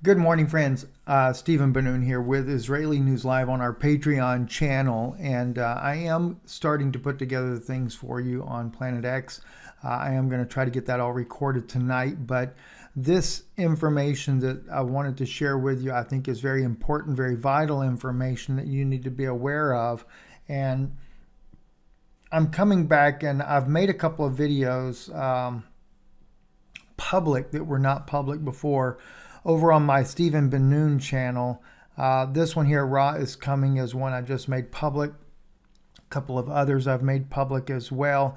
Good morning, friends. Stephen Ben-Nun here with Israeli News Live on our Patreon channel, and I am starting to put together things for you on Planet X. I am going to try to get that all recorded tonight, but this information that I wanted to share with you I think is very important, very vital information that you need to be aware of. And I'm coming back, and I've made a couple of videos public that were not public before over on my Stephen Ben-Nun channel. This one here, Raw is Coming, is one I just made public. A couple of others I've made public as well.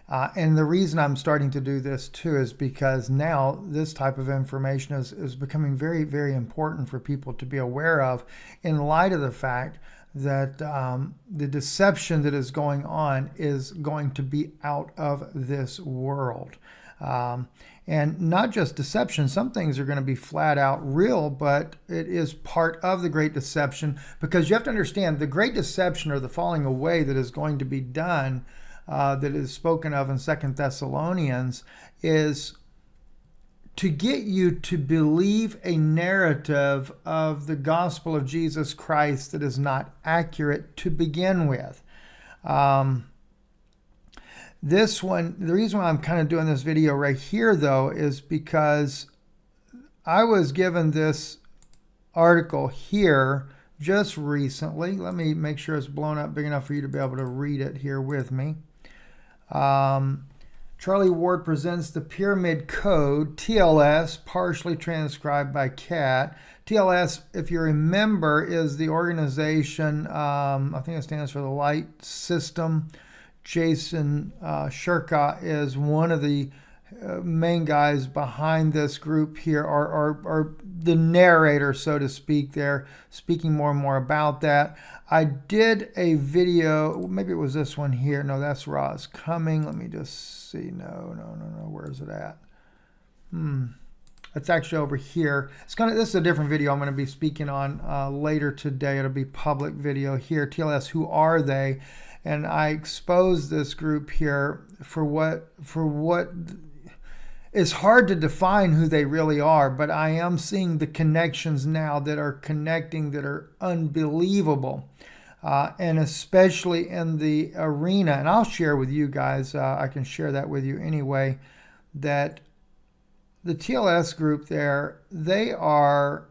And the reason I'm starting to do this too is because now this type of information is becoming very, very important for people to be aware of in light of the fact that the deception that is going on is going to be out of this world. And not just deception, some things are going to be flat out real, but it is part of the great deception, because you have to understand the great deception, or the falling away that is going to be done, that is spoken of in 2 Thessalonians, is to get you to believe a narrative of the gospel of Jesus Christ that is not accurate to begin with. This one, the reason why I'm kind of doing this video right here, though, is because I was given this article here just recently. Let me make sure it's blown up big enough for you to be able to read it here with me. Charlie Ward presents the Pyramid Code, TLS, partially transcribed by Cat. TLS, if you remember, is the organization, I think it stands for the Light System. Jason Shirka is one of the main guys behind this group here, or the narrator, so to speak, there, speaking more and more about that. I did a video, maybe it was this one here. No, that's Raw is Coming. Let me just see. No. Where is it at? It's actually over here. This is a different video I'm going to be speaking on later today. It'll be public video here. TLS, who are they? And I exposed this group here for what it's hard to define who they really are, but I am seeing the connections now that are connecting that are unbelievable, and especially in the arena. And I'll share with you guys, I can share that with you anyway, that the TLS group there, they are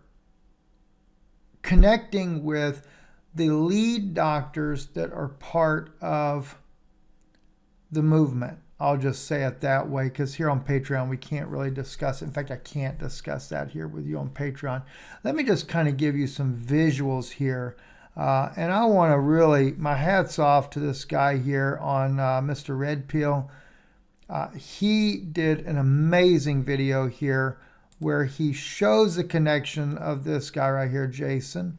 connecting with the lead doctors that are part of the movement. I'll just say it that way, because here on Patreon we can't really discuss it. In fact, I can't discuss that here with you on Patreon. Let me just kind of give you some visuals here. And I want to really, my hat's off to this guy here on Mr. Red Pill. He did an amazing video here where he shows the connection of this guy right here, Jason,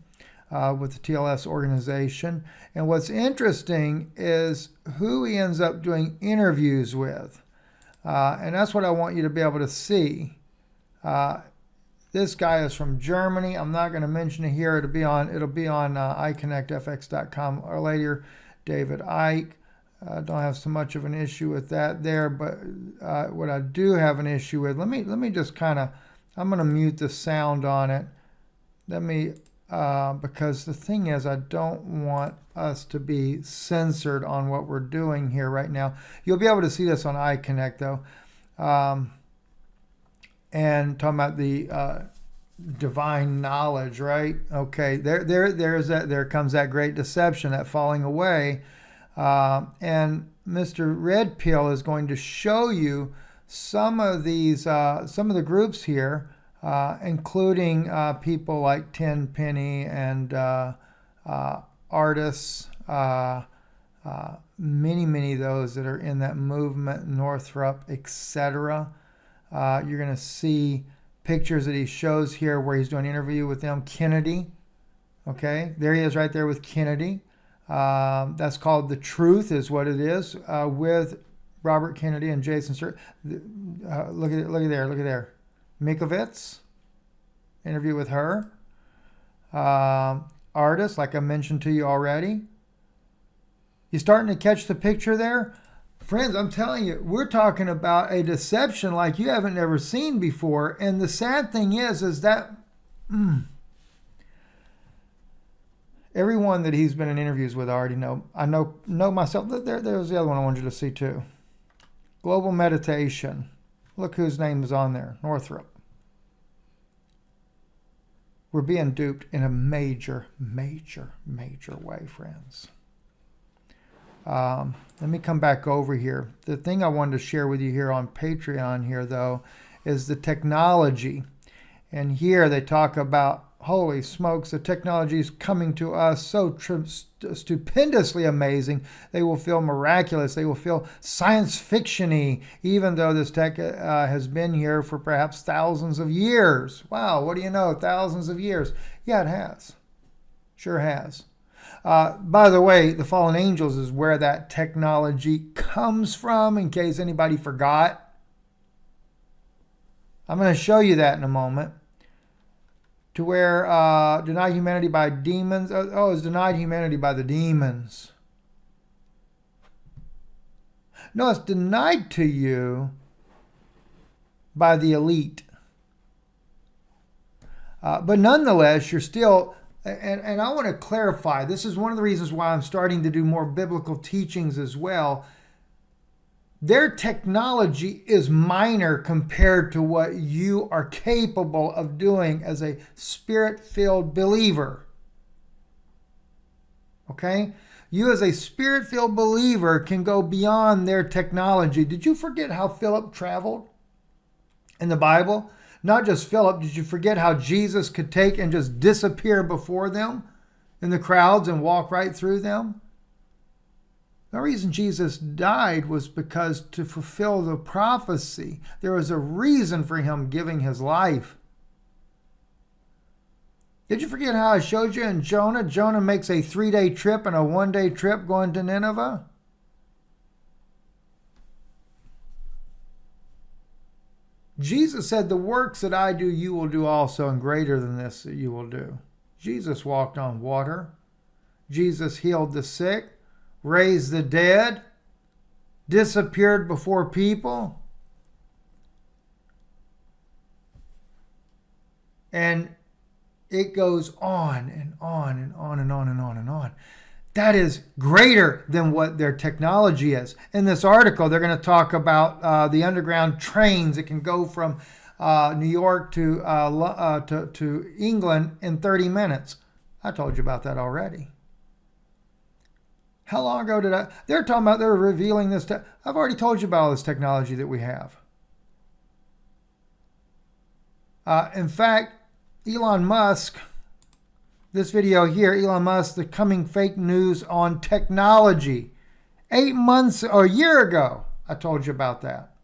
with the TLS organization. And what's interesting is who he ends up doing interviews with. And that's what I want you to be able to see. This guy is from Germany. I'm not going to mention it here. It'll be on iConnectFX.com or later. David Icke. Don't have so much of an issue with that there, but what I do have an issue with, let me just kind of, I'm going to mute the sound on it. Because the thing is, I don't want us to be censored on what we're doing here right now. You'll be able to see this on iConnect, though. And talking about the divine knowledge, right? Okay, there comes that great deception, that falling away. And Mr. Red Pill is going to show you some of the groups here, including people like Tenpenny and artists, many of those that are in that movement, Northrop, etc. You're going to see pictures that he shows here where he's doing an interview with them. Kennedy, okay, there he is right there with Kennedy. That's called The Truth, is what it is, with Robert Kennedy and Jason. Look at there. Mikovits, interview with her. Artists, like I mentioned to you already. You starting to catch the picture there? Friends, I'm telling you, we're talking about a deception like you haven't ever seen before. And the sad thing is that Everyone that he's been in interviews with, I already know. I know myself. There's the other one I wanted you to see too. Global Meditation. Look whose name is on there. Northrop. We're being duped in a major, major, major way, friends. Let me come back over here. The thing I wanted to share with you here on Patreon here, though, is the technology. And here they talk about, holy smokes, the technology is coming to us so stupendously amazing. They will feel miraculous. They will feel science fiction-y, even though this tech has been here for perhaps thousands of years. Wow, what do you know? Thousands of years. Yeah, it has. Sure has. By the way, the fallen angels is where that technology comes from, in case anybody forgot. I'm going to show you that in a moment. To where denied humanity by demons. It's denied humanity by the demons. No, it's denied to you by the elite. But nonetheless, you're still, and I want to clarify, this is one of the reasons why I'm starting to do more biblical teachings as well. Their technology is minor compared to what you are capable of doing as a spirit-filled believer. Okay? You as a spirit-filled believer can go beyond their technology. Did you forget how Philip traveled in the Bible? Not just Philip, did you forget how Jesus could take and just disappear before them in the crowds and walk right through them? The reason Jesus died was because to fulfill the prophecy. There was a reason for him giving his life. Did you forget how I showed you in Jonah? Jonah makes a 3-day trip and a 1-day trip going to Nineveh. Jesus said, the works that I do, you will do also, and greater than this that you will do. Jesus walked on water. Jesus healed the sick, raised the dead, disappeared before people. And it goes on and on and on and on and on and on. That is greater than what their technology is. In this article, they're going to talk about the underground trains that can go from New York to England in 30 minutes. I told you about that already. How long ago did they're talking about, they're revealing this. I've already told you about all this technology that we have. In fact, Elon Musk, this video here, Elon Musk, the coming fake news on technology. 8 months or a year ago, I told you about that.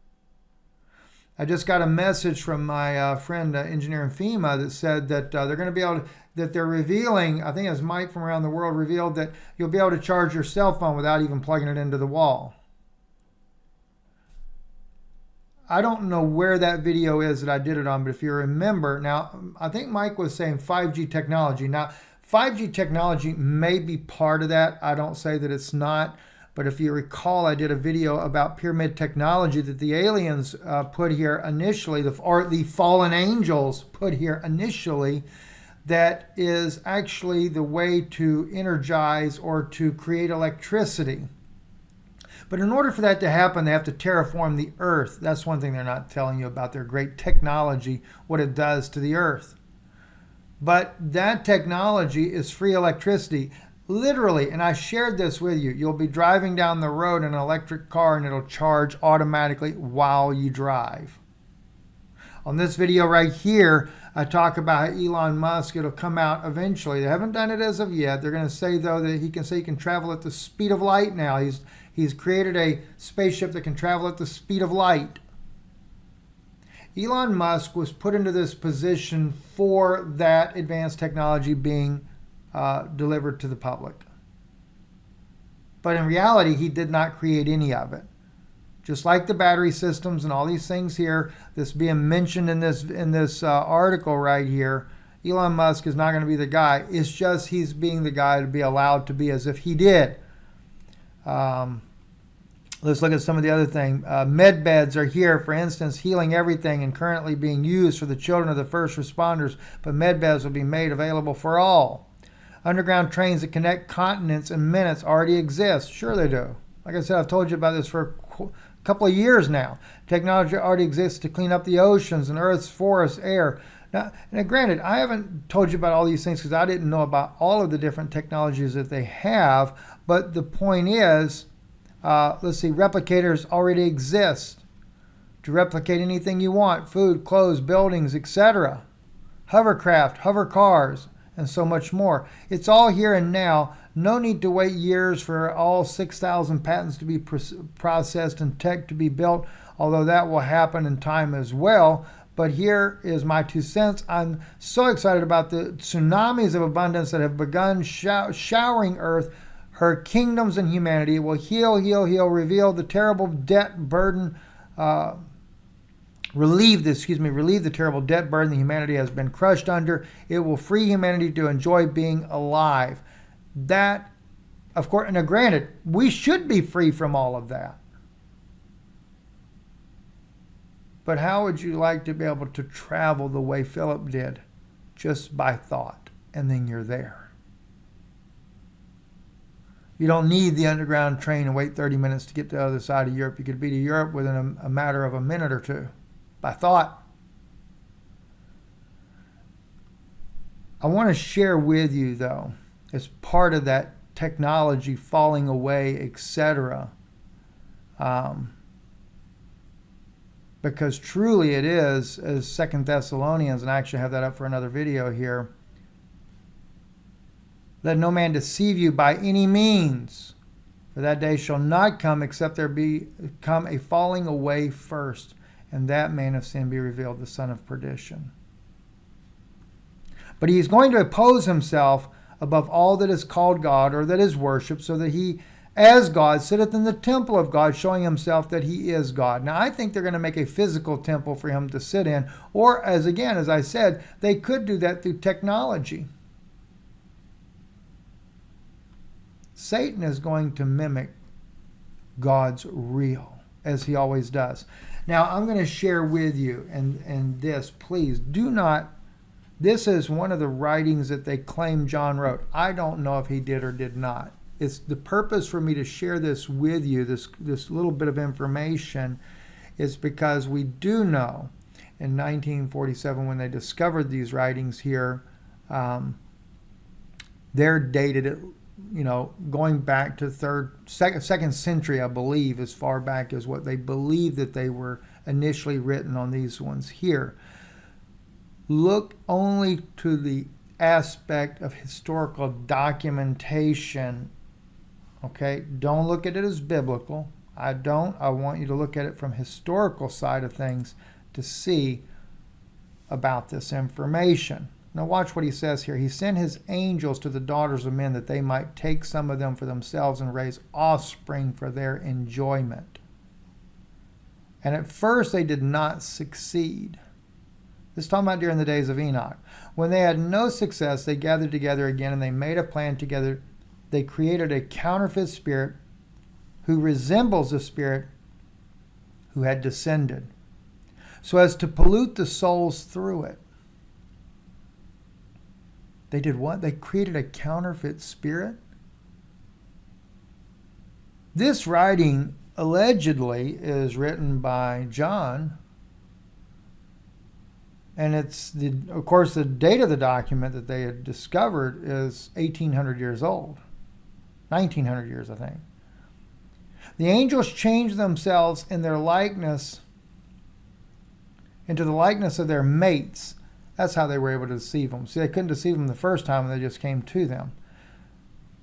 I just got a message from my friend, engineer in FEMA, that said that they're going to be able to, that they're revealing, I think it was Mike from around the world revealed that you'll be able to charge your cell phone without even plugging it into the wall. I don't know where that video is that I did it on, but if you remember, now I think Mike was saying 5G technology. Now, 5G technology may be part of that. I don't say that it's not, but if you recall, I did a video about pyramid technology that the aliens put here initially, or the fallen angels put here initially, that is actually the way to energize or to create electricity. But in order for that to happen, they have to terraform the earth. That's one thing they're not telling you about their great technology, what it does to the earth. But that technology is free electricity. Literally, and I shared this with you, you'll be driving down the road in an electric car and it'll charge automatically while you drive. On this video right here, I talk about how Elon Musk, it'll come out eventually. They haven't done it as of yet. They're going to say, though, that he can travel at the speed of light now. He's created a spaceship that can travel at the speed of light. Elon Musk was put into this position for that advanced technology being delivered to the public. But in reality, he did not create any of it. Just like the battery systems and all these things here, this being mentioned in this article right here, Elon Musk is not going to be the guy. It's just he's being the guy to be allowed to be as if he did. Let Let's look at some of the other things. Med beds are here, for instance, healing everything and currently being used for the children of the first responders, but med beds will be made available for all. Underground trains that connect continents in minutes already exist. Sure they do. Like I said, I've told you about this for a couple of years now. Technology already exists to clean up the oceans and Earth's forests, air. Now, and granted, I haven't told you about all these things because I didn't know about all of the different technologies that they have, but the point is, let's see, replicators already exist to replicate anything you want: food, clothes, buildings, etc. Hovercraft, hover cars, and so much more. It's all here and now. No need to wait years for all 6,000 patents to be processed and tech to be built, although that will happen in time as well. But here is my 2 cents. I'm so excited about the tsunamis of abundance that have begun showering Earth, her kingdoms and humanity. It will heal, reveal the terrible debt burden, relieve the terrible debt burden the humanity has been crushed under. It will free humanity to enjoy being alive. That, of course, and granted, we should be free from all of that. But how would you like to be able to travel the way Philip did? Just by thought, and then you're there. You don't need the underground train and wait 30 minutes to get to the other side of Europe. You could be to Europe within a matter of a minute or two. By thought. I want to share with you, though, as part of that technology falling away, etc., because truly it is, as 2 Thessalonians, and I actually have that up for another video here, let no man deceive you by any means, for that day shall not come except there come a falling away first, and that man of sin be revealed, the son of perdition. But he is going to oppose himself above all that is called God or that is worshipped, so that he, as God, sitteth in the temple of God, showing himself that he is God. Now, I think they're going to make a physical temple for him to sit in, or as I said, they could do that through technology. Satan is going to mimic God's real, as he always does. Now, I'm going to share with you, and this, please, do not, this is one of the writings that they claim John wrote. I don't know if he did or did not. It's the purpose for me to share this with you, this little bit of information, is because we do know in 1947 when they discovered these writings here, they're dated at, going back to second century, I believe, as far back as what they believe that they were initially written on these ones here. Look only to the aspect of historical documentation. Okay, don't look at it as biblical. I want you to look at it from historical side of things to see about this information. Now watch what he says here. He sent his angels to the daughters of men that they might take some of them for themselves and raise offspring for their enjoyment. And at first they did not succeed. This is talking about during the days of Enoch. When they had no success, they gathered together again and they made a plan together. They created a counterfeit spirit who resembles the spirit who had descended, so as to pollute the souls through it. They did what? They created a counterfeit spirit? This writing allegedly is written by John, and of course, the date of the document that they had discovered is 1,800 years old. 1,900 years, I think. The angels changed themselves in their likeness into the likeness of their mates. That's how they were able to deceive them. See, they couldn't deceive them the first time, and they just came to them.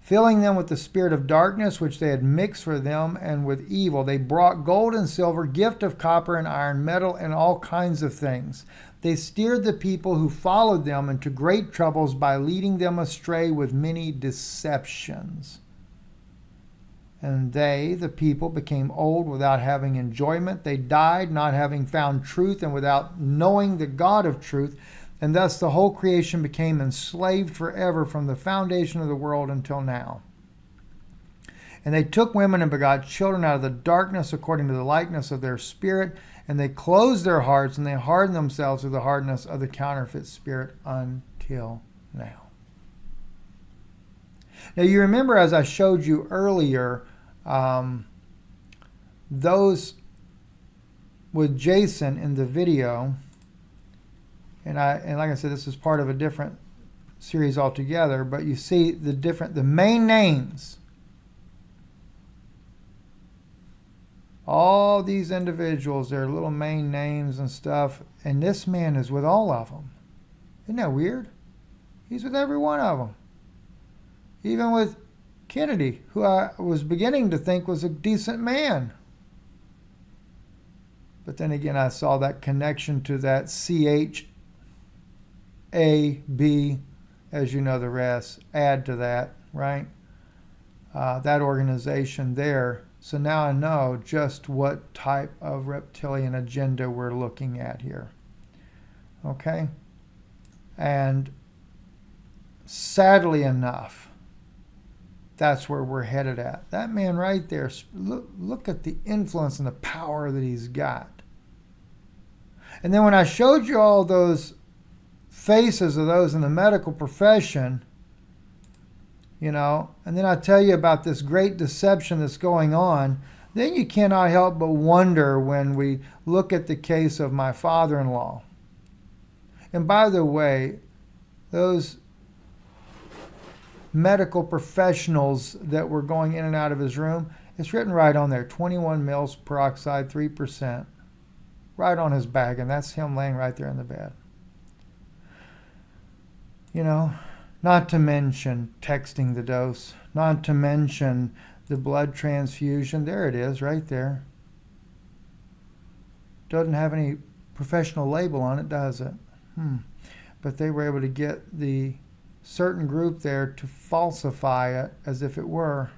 Filling them with the spirit of darkness, which they had mixed for them, and with evil. They brought gold and silver, gift of copper and iron, metal, and all kinds of things. They steered the people who followed them into great troubles by leading them astray with many deceptions. And they, the people, became old without having enjoyment. They died not having found truth and without knowing the God of truth. And thus the whole creation became enslaved forever from the foundation of the world until now. And they took women and begot children out of the darkness according to the likeness of their spirit. And they closed their hearts and they hardened themselves with the hardness of the counterfeit spirit until now. Now you remember, as I showed you earlier, those with Jason in the video, and like I said, this is part of a different series altogether, but you see the main names. All these individuals, their little main names and stuff, and this man is with all of them. Isn't that weird? He's with every one of them. Even with Kennedy, who I was beginning to think was a decent man. But then again, I saw that connection to that CHAB, as you know the rest, add to that, right? That organization there. So now I know just what type of reptilian agenda we're looking at here. Okay? And sadly enough, that's where we're headed at. That man right there, look at the influence and the power that he's got. And then when I showed you all those faces of those in the medical profession, and then I tell you about this great deception that's going on, then you cannot help but wonder when we look at the case of my father-in-law. And by the way, those medical professionals that were going in and out of his room, it's written right on there, 21 mils peroxide, 3%, right on his bag, and that's him laying right there in the bed. Not to mention texting the dose, not to mention the blood transfusion. There it is, right there. Doesn't have any professional label on it, does it? But they were able to get the certain group there to falsify it as if it were.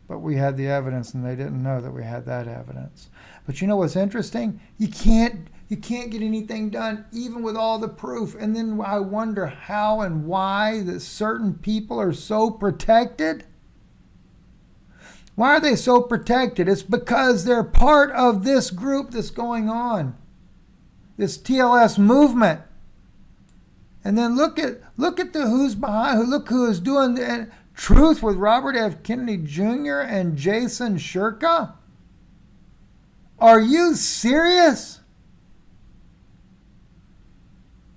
But we had the evidence, and they didn't know that we had that evidence. But you know what's interesting? You can't get anything done even with all the proof. And then I wonder how and why that certain people are so protected. Why are they so protected? It's because they're part of this group that's going on, this TLS movement. And then look at the who's behind. Look who is doing the truth with Robert F. Kennedy Jr. and Jason Shirka. Are you serious?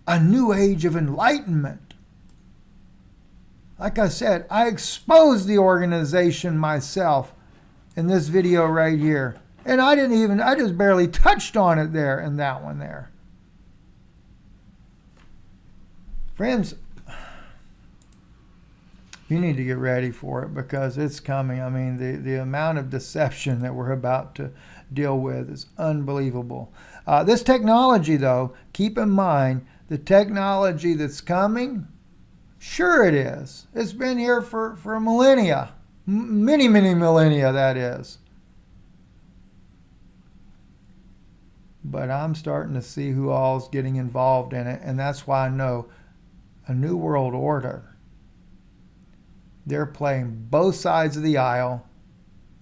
A new age of enlightenment. Like I said, I exposed the organization myself in this video right here. And I just barely touched on it there in that one there. Friends, you need to get ready for it because it's coming. I mean, the amount of deception that we're about to deal with is unbelievable. This technology, though, keep in mind, the technology that's coming, sure it is. It's been here for millennia. Many, many millennia, that is. But I'm starting to see who all's getting involved in it, and that's why I know a new world order. They're playing both sides of the aisle,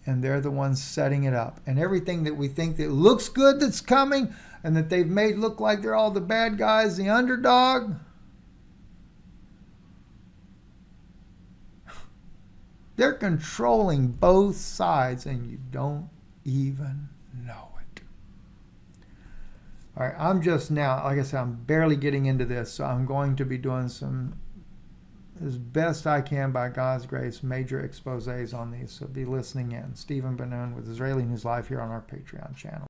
and they're the ones setting it up. And everything that we think that looks good that's coming, and that they've made look like they're all the bad guys, the underdog, they're controlling both sides, and you don't even know it. All right, I'm just now, like I said, I'm barely getting into this, so I'm going to be doing some, as best I can by God's grace, major exposés on these. So be listening in. Stephen Ben-Nun with Israeli News Live here on our Patreon channel.